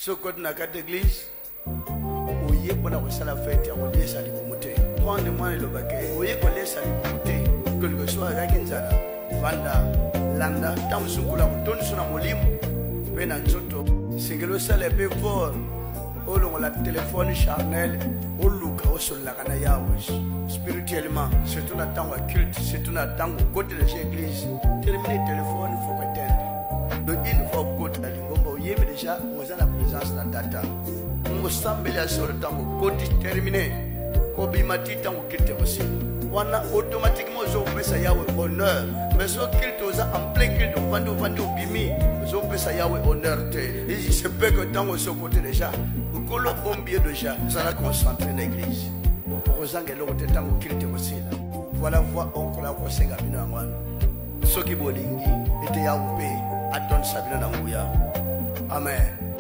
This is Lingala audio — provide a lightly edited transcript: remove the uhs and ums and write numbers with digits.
Ce côté n'a qu'à l'église. Oye pour la fête, on laisse à l'écouter. Prends-moi le baquet. Oye qu'on laisse à l'écouter. Quel que soit la Kinzara, Vanda, Landa, Tamsukula, donne son amolim. Penanzoto, c'est que le salaire est fort. Au long de la téléphone charnel, au look, au sol la Kanayawis. Spirituellement, c'est tout un temps au culte, c'est tout un temps au côté de l'église. Terminer le téléphone, il faut attendre. Donc il faut côté à l'ingombo. Il y a déjà, vous avez la présence de la data. On s'embellit sur le temps au côté terminé. Kobimati temps au culte aussi. On a automatiquement ça Yahweh honneur. Mais ce culte en plein culte, on va bimi. Ça Yahweh honneur. Il se peut que tant au ce côté déjà. Vous le bombier déjà, ça va concentrer l'église. Pour vous en l'autre temps au culte aussi. Voilà, voir encore la Kosenga Binamwan. Ce qui bolingi était Yahweh, attend Sabina Namouya. Amen.